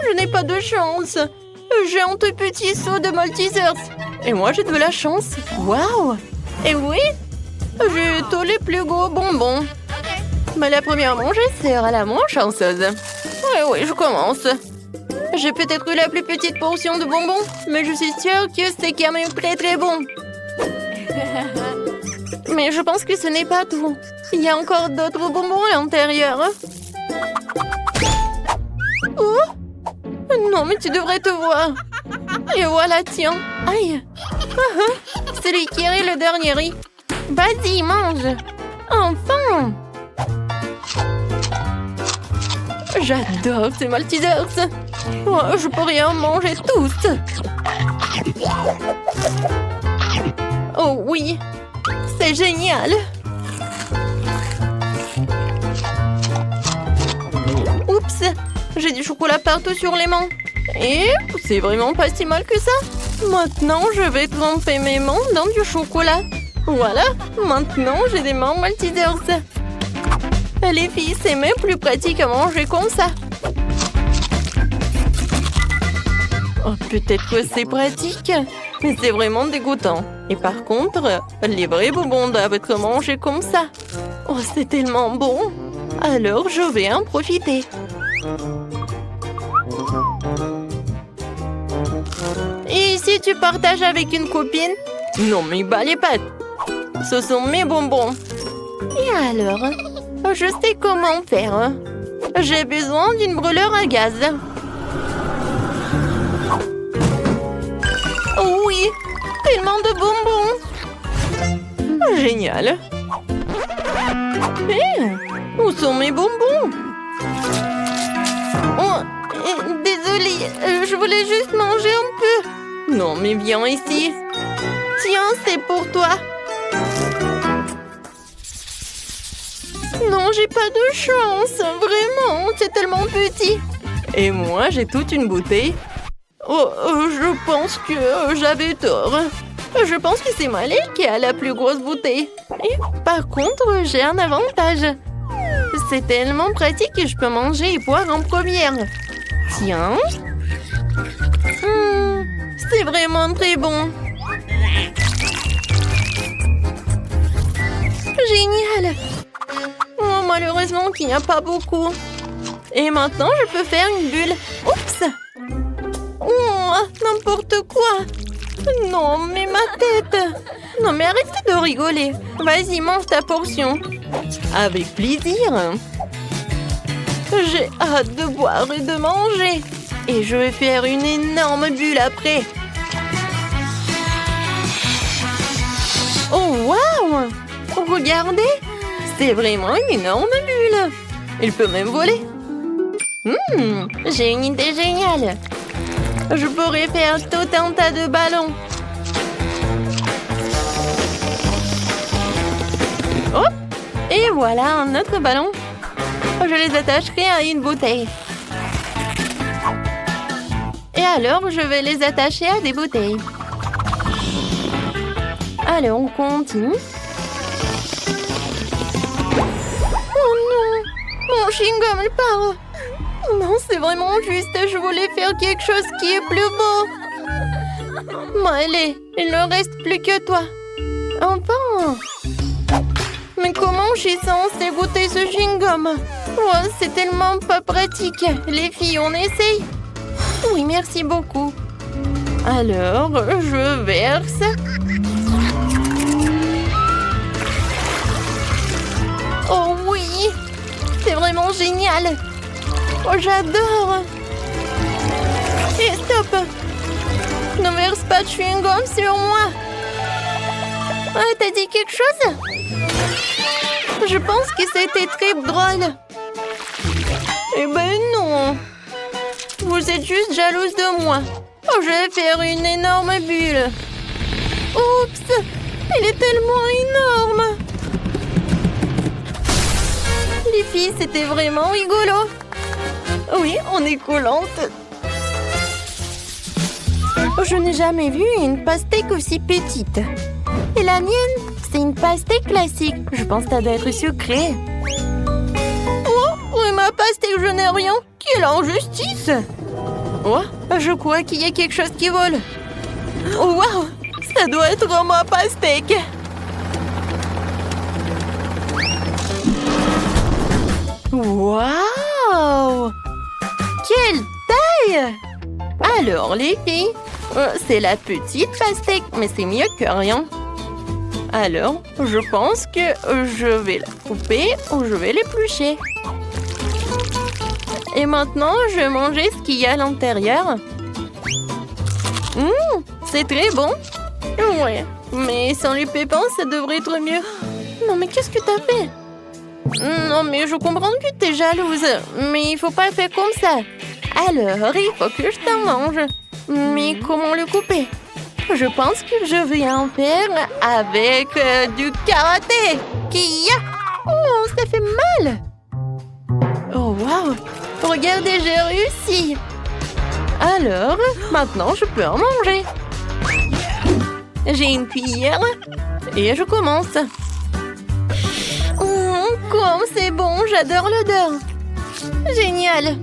Je n'ai pas de chance. J'ai un tout petit seau de Maltesers. Et moi, j'ai de la chance. Waouh! Et oui, j'ai tous les plus gros bonbons. Mais la première manger sera la moins chanceuse. Oui, je commence. J'ai peut-être eu la plus petite portion de bonbons, mais je suis sûre que c'est quand même très bon. Mais je pense que ce n'est pas tout. Il y a encore d'autres bonbons à l'intérieur. Oh! Non, mais tu devrais te voir. Et voilà, tiens. Aïe. Celui qui est le dernier riz. Vas-y, mange. Enfin. J'adore ces Maltesers. Oh, je pourrais en manger tous. Oh oui, c'est génial. Oups, j'ai du chocolat partout sur les mains. Et c'est vraiment pas si mal que ça. Maintenant, je vais tremper mes mains dans du chocolat. Voilà, maintenant j'ai des mains Maltesers. Les filles, c'est même plus pratique à manger comme ça. Oh, peut-être que c'est pratique, mais c'est vraiment dégoûtant. Et par contre, les vrais bonbons doivent être mangés comme ça. Oh, c'est tellement bon. Alors, je vais en profiter. Et si tu partages avec une copine? Non, mais bas les pattes. Ce sont mes bonbons. Et alors? Je sais comment faire. J'ai besoin d'une brûleur à gaz. Oh oui, tellement de bonbons. Génial. Où sont mes bonbons? Oh, désolée, je voulais juste manger un peu. Non, mais viens ici. Tiens, c'est pour toi. Non, j'ai pas de chance. Vraiment, c'est tellement petit. Et moi, j'ai toute une bouteille. Oh, je pense que j'avais tort. Je pense que c'est Malé qui a la plus grosse bouteille. Et par contre, j'ai un avantage. C'est tellement pratique que je peux manger et boire en première. Tiens. C'est vraiment très bon. Génial. Oh, malheureusement qu'il n'y a pas beaucoup. Et maintenant, je peux faire une bulle. Oups. Oh, n'importe quoi. Non, mais ma tête. Non, mais arrête de rigoler. Vas-y, mange ta portion. Avec plaisir. J'ai hâte de boire et de manger. Et je vais faire une énorme bulle après. Oh, waouh! Regardez! C'est vraiment une énorme bulle. Il peut même voler. J'ai une idée géniale. Je pourrais faire tout un tas de ballons. Hop! Et voilà un autre ballon. Je les attacherai à une bouteille. Et alors, je vais les attacher à des bouteilles. Allez, on continue. Oh non! Mon chewing-gum, il part. Non, c'est vraiment juste. Je voulais faire quelque chose qui est plus beau. Bon, allez, il ne reste plus que toi. Enfin! Mais comment je suis censée goûter ce chewing-gum? Oh, c'est tellement pas pratique. Les filles, on essaye? Oui, merci beaucoup. Alors, je verse. Oh oui! C'est vraiment génial! Oh, j'adore! Et stop! Ne verse pas de chewing-gum sur moi! Ah, t'as dit quelque chose? Je pense que c'était très drôle. Eh ben non! Vous êtes juste jalouse de moi. Oh, je vais faire une énorme bulle. Oups! Il est tellement énorme! Les filles, c'était vraiment rigolo. Oui, on est collantes. Je n'ai jamais vu une pastèque aussi petite. Et la mienne, c'est une pastèque classique. Je pense que ça doit être sucré. Oh, oui, ma pastèque, je n'ai rien. Quelle injustice! Oh, je crois qu'il y a quelque chose qui vole. Oh, wow! Ça doit être ma pastèque. Wow! Quelle taille! Alors, les filles, c'est la petite pastèque, mais c'est mieux que rien. Alors, je pense que je vais la couper ou je vais l'éplucher. Et maintenant, je vais manger ce qu'il y a à l'intérieur. C'est très bon. Ouais, mais sans les pépins, ça devrait être mieux. Non, mais qu'est-ce que t'as fait? Non, mais je comprends que t'es jalouse, mais il faut pas faire comme ça. Alors, il faut que je t'en mange. Mais comment le couper? Je pense que je vais en faire avec du karaté. Oh, ça fait mal. Oh, wow. Regardez, j'ai réussi. Alors, maintenant, je peux en manger. J'ai une cuillère et je commence. Comme c'est bon, j'adore l'odeur. Génial.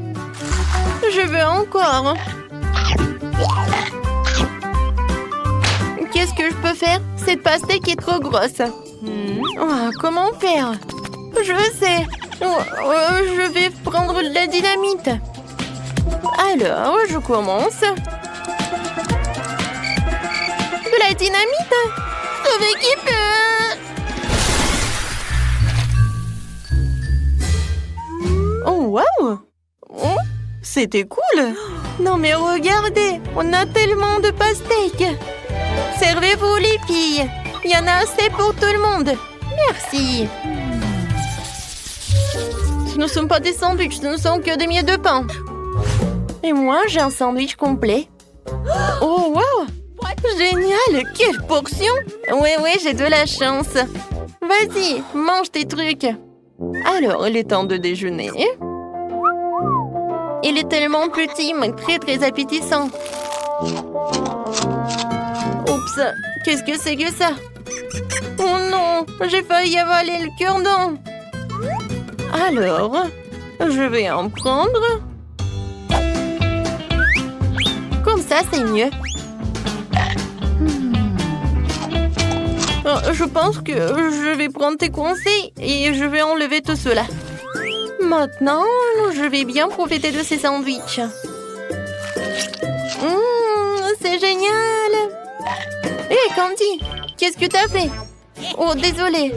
Je veux encore. Qu'est-ce que je peux faire? Cette pastèque est trop grosse. Oh, comment faire? Je sais. Je vais prendre de la dynamite. Alors, je commence. De la dynamite? Sauver qui peut? Oh, wow! Oh, c'était cool! Non, mais regardez, on a tellement de pastèques! Servez-vous, les filles! Il y en a assez pour tout le monde! Merci! Ce ne sont pas des sandwichs, ce ne sont que des miettes de pain! Et moi, j'ai un sandwich complet! Oh, wow! Génial! Quelle portion! Ouais, j'ai de la chance! Vas-y, mange tes trucs! Alors, il est temps de déjeuner. Il est tellement petit, mais très très appétissant. Oups, qu'est-ce que c'est que ça? Oh non, j'ai failli avaler le cure-dent. Alors, je vais en prendre. Comme ça, c'est mieux. Je pense que je vais prendre tes conseils et je vais enlever tout cela. Maintenant, je vais bien profiter de ces sandwichs. C'est génial! Hé, Candy, qu'est-ce que t'as fait? Oh, désolée.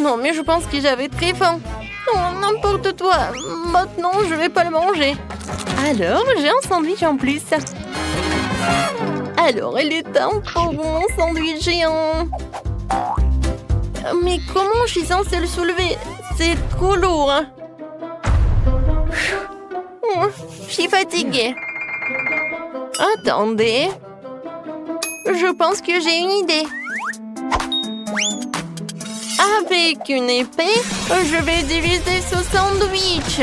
Non, mais je pense que j'avais très faim. Oh, n'importe quoi. Maintenant, je vais pas le manger. Alors, j'ai un sandwich en plus. Alors, il est temps pour mon sandwich géant. Mais comment je suis censée le soulever? C'est trop lourd. Je suis fatiguée. Attendez. Je pense que j'ai une idée. Avec une épée, je vais diviser ce sandwich.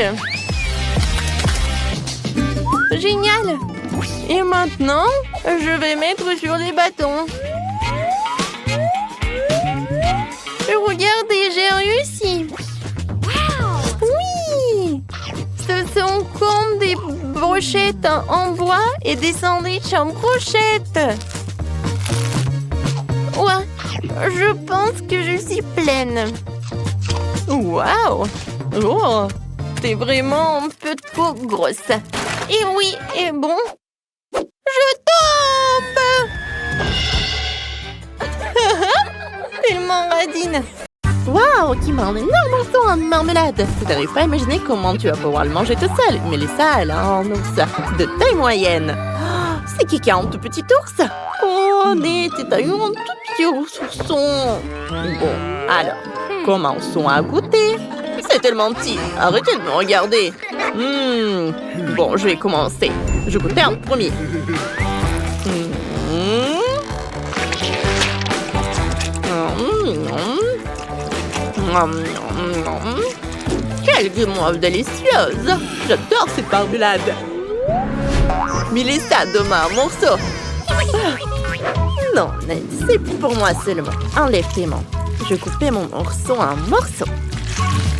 Génial! Et maintenant, je vais mettre sur les bâtons. Regardez, j'ai réussi. Oui! Ce sont comme des brochettes en bois et des sandwichs en brochettes. Ouais, je pense que je suis pleine. Waouh! Oh, t'es vraiment un peu trop grosse. Et oui, et bon, je tombe! Tellement radine. Waouh, qui m'a un énorme morceau de marmelade. Tu n'arrives pas à imaginer comment tu vas pouvoir le manger tout seul. Mélissa, elle a un ours de taille moyenne. C'est qui a un tout petit ours? Oh, Nate, t'as eu un tout petit ourson. Bon, alors, commençons à goûter. C'est tellement petit. Arrêtez de me regarder. Bon, je vais commencer. Je goûtais en premier. Quelle guimauve délicieuse! J'adore cette marmelade. Mélissa, demain un morceau. Non, Ned, c'est pour moi seulement. Enlève tes mains. Je coupais mon morceau en morceaux.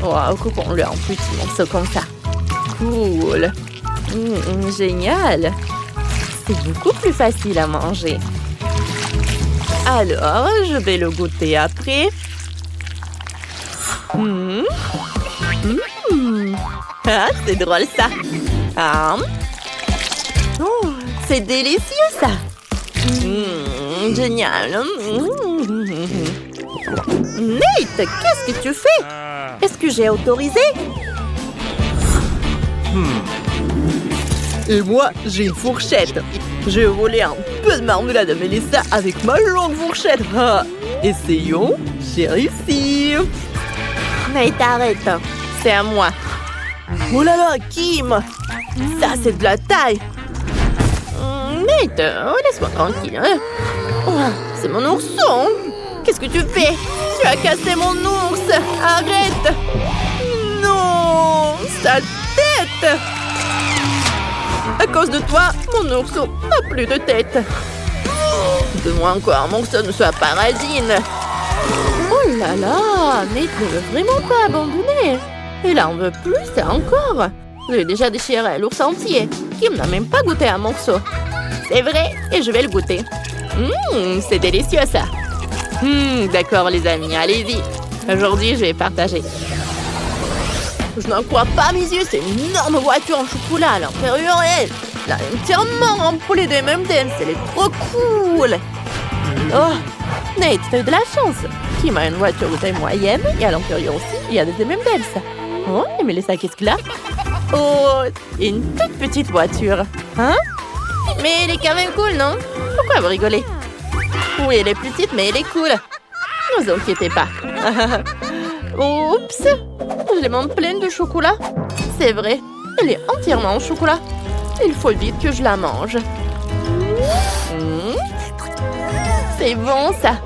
Oh, coupons-le en petits morceaux comme ça. cool. Génial. C'est beaucoup plus facile à manger. Alors, je vais le goûter après. Ah, c'est drôle ça. Ah. Oh, c'est délicieux ça. Génial. Nate, qu'est-ce que tu fais? Est-ce que j'ai autorisé? Et moi, j'ai une fourchette. J'ai volé un peu de marmelade à Melissa avec ma longue fourchette. Ah, essayons. J'ai réussi. Nate, arrête. C'est à moi. Oh là là, Kim! Ça, c'est de la taille. Nate, laisse-moi tranquille. Hein? Oh, c'est mon ourson. Qu'est-ce que tu fais? Tu as cassé mon ours. Arrête. Non, sale tête. À cause de toi, mon ourson n'a plus de tête. Donne-moi encore mon que ça ne soit pas radine. Oh là là, Nate ne veut vraiment pas abandonner. Il en veut plus encore. J'ai déjà déchiré l'ours entier. Kim n'a même pas goûté un morceau. C'est vrai, et je vais le goûter. C'est délicieux ça. D'accord les amis, allez-y. Aujourd'hui, je vais partager. Je n'en crois pas mes yeux, c'est une énorme voiture en chocolat à l'intérieur. Elle a entièrement empoulée des M&M's, elle est trop cool. Oh, Nate, t'as eu de la chance. Kim a une voiture de taille moyenne et à l'intérieur aussi, il y a des M&M's. Oh, et Melissa, qu'est-ce qu'il a? Oh, une toute petite voiture. Hein? Mais elle est quand même cool, non? Pourquoi vous rigolez? Oui, elle est petite, mais elle est cool. Ne vous inquiétez pas. Oups! Je l'ai même pleine de chocolat. C'est vrai, elle est entièrement en chocolat. Il faut vite que je la mange. C'est bon, ça.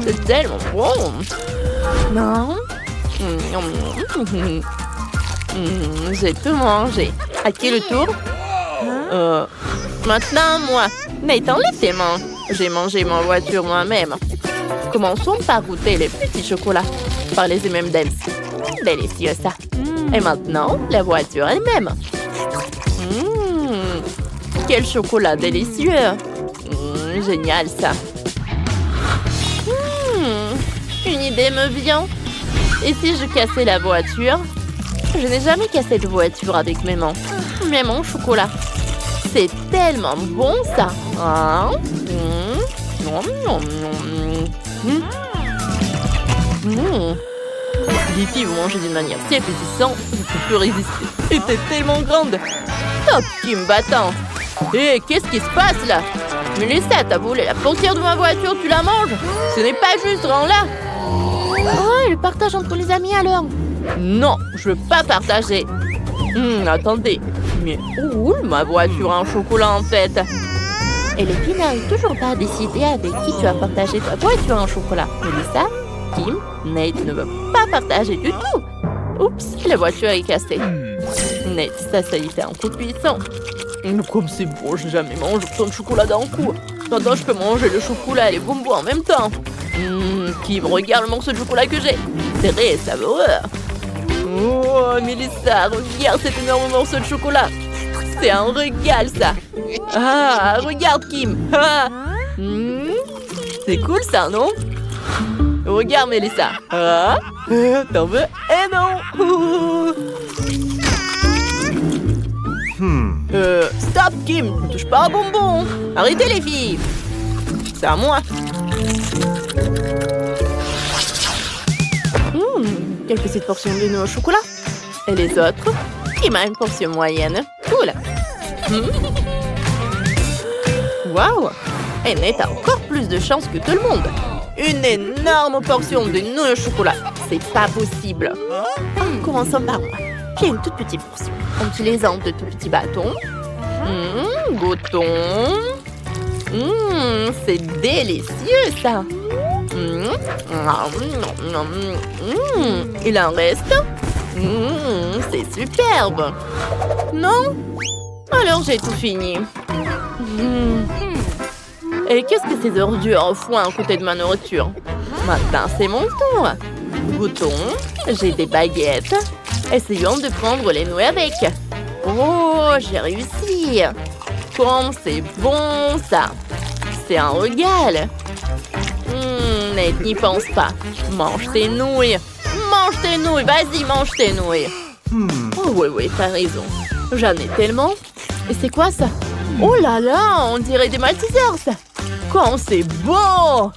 C'est tellement bon. Non. J'ai tout mangé. À qui le tour? Maintenant, moi. Nate, enlève tes mains. J'ai mangé ma voiture moi-même. Commençons par goûter les petits chocolats. Par les M&M's. Délicieux, ça. Et maintenant, la voiture elle-même. Quel chocolat délicieux. Génial, ça. Une idée me vient. Et si je cassais la voiture? Je n'ai jamais cassé de voiture avec mes mains. Même en chocolat. C'est tellement bon, ça. Hein? Les filles vous mangez d'une manière si appétissante, je ne peux résister. Et t'es tellement grande. Top, Kim battant. Hé, qu'est-ce qui se passe là? Melissa, t'as volé la portière de ma voiture, tu la manges? Ce n'est pas juste, rends-la. Oh, le partage entre les amis alors? Non, je veux pas partager. Attendez, mais où roule ma voiture en chocolat en fait? Et les filles n'arrivent toujours pas à décider avec qui tu as partagé ta voiture en chocolat. Melissa, Kim, Nate ne veut pas partager du tout. Oups, la voiture est cassée. Nate, ça y fait un coup de puissant. Comme c'est bon, j'ai jamais mangé autant de chocolat d'un coup. Maintenant, je peux manger le chocolat et les bonbons en même temps. Kim, regarde le morceau de chocolat que j'ai. C'est très savoureux. Oh, Melissa, regarde cet énorme morceau de chocolat. C'est un régal, ça. Ah, regarde, Kim. Ah. C'est cool, ça, non? Regarde, Melissa. Ah. T'en veux? Eh non. Stop, Kim. Ne touche pas un bonbon. Arrêtez, les filles. C'est à moi. Quelques petites portions de noix au chocolat. Et les autres? Kim a une portion moyenne. Cool. Waouh. Et Nate a encore plus de chance que tout le monde. Une énorme portion de noix au chocolat. C'est pas possible. Commençons par moi. J'ai une toute petite portion. En utilisant de tout petits bâtons. Goûtons. C'est délicieux, ça. Il en reste. C'est superbe. Non? Alors j'ai tout fini. Et qu'est-ce que ces ordures font à côté de ma nourriture? Maintenant, c'est mon tour. Goûtons. J'ai des baguettes. Essayons de prendre les nouilles avec. Oh, j'ai réussi. Comme c'est bon, ça. C'est un régal. Nate, n'y pense pas. Mange tes nouilles. Mange tes nouilles. Vas-y, mange tes nouilles. Oh, oui, t'as raison. J'en ai tellement. Et c'est quoi ça? Oh là là, on dirait des Maltesers, ça. Quand c'est beau!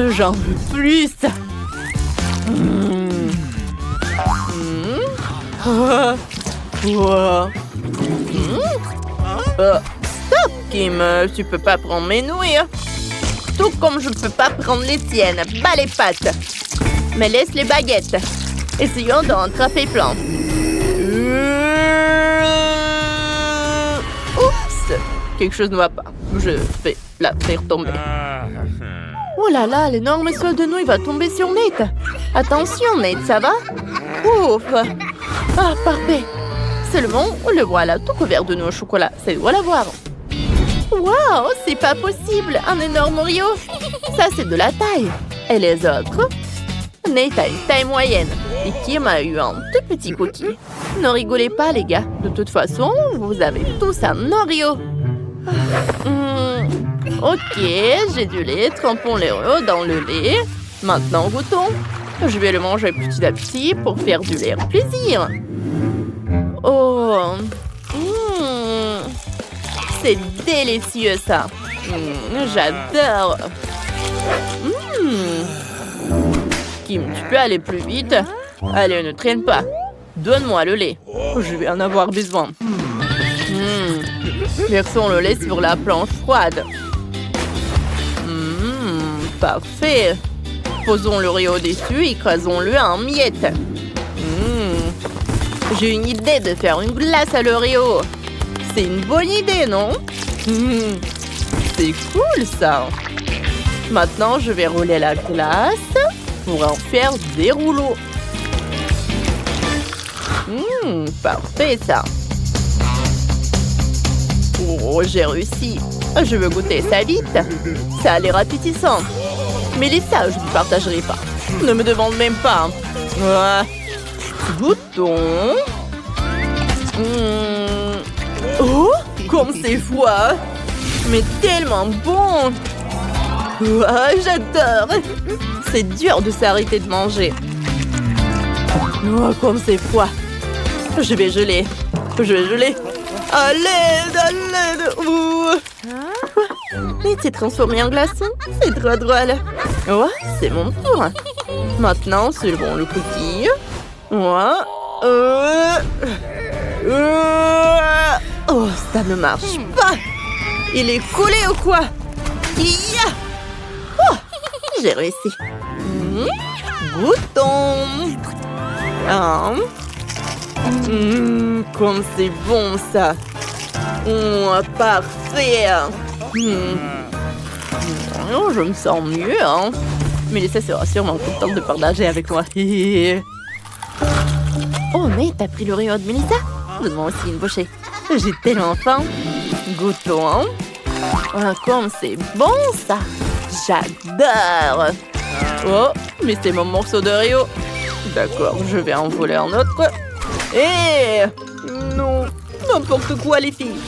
J'en veux plus. Stop, Kim. Tu peux pas prendre mes nouilles. Tout comme je peux pas prendre les tiennes. Bas les pattes. Mais laisse les baguettes. Essayons d'en attraper plein. Oups! Quelque chose ne va pas. Je vais la faire tomber. Oh là là, l'énorme sol de nouilles va tomber sur Nate. Attention, Nate, ça va? Ouf! Ah, parfait. Seulement, le voilà tout couvert de noix au chocolat. Ça doit l'avoir. Waouh, c'est pas possible. Un énorme Oreo. Ça, c'est de la taille. Et les autres? Nate a une taille moyenne. Et Kim a eu un tout petit cookie. Ne rigolez pas, les gars. De toute façon, vous avez tous un Oreo. Ok, j'ai du lait. Trempons l'Oreo dans le lait. Maintenant, goûtons. Je vais le manger petit à petit pour faire du lait plaisir. Oh, c'est délicieux, ça. J'adore. Kim, tu peux aller plus vite? Allez, ne traîne pas. Donne-moi le lait. Je vais en avoir besoin. Versons le lait sur la planche froide. Parfait. Posons l'Oreo dessus et écrasons-le en miettes. J'ai une idée de faire une glace à l'Oreo. C'est une bonne idée, non? C'est cool, ça. Maintenant, je vais rouler la glace pour en faire des rouleaux. Parfait, ça. Oh, j'ai réussi. Je veux goûter ça vite. Ça a l'air appétissant. Mais les ça, je ne partagerai pas. Ne me demande même pas. Goûtons. Oh, comme c'est froid. Mais tellement bon. J'adore. C'est dur de s'arrêter de manger. Oh, comme c'est froid. Je vais geler. À l'aide, à l'aide. Il s'est transformé en glaçon. C'est trop drôle. Oh, c'est mon tour. Maintenant, soulevons le cookie. Oh, ça ne marche pas. Il est collé ou quoi? Oh, j'ai réussi. Goûtons. Comme c'est bon, ça. Parfait. Je me sens mieux, hein. Mélissa sera sûrement contente de partager avec moi. Oh, mais t'as pris l'Oreo de Mélissa? Donne-moi aussi une bouchée. J'ai tellement faim. Goûtons, hein. Comme c'est bon, ça. J'adore. Oh, mais c'est mon morceau d'Oreo. D'accord, je vais en voler un autre. Non, n'importe quoi, les filles.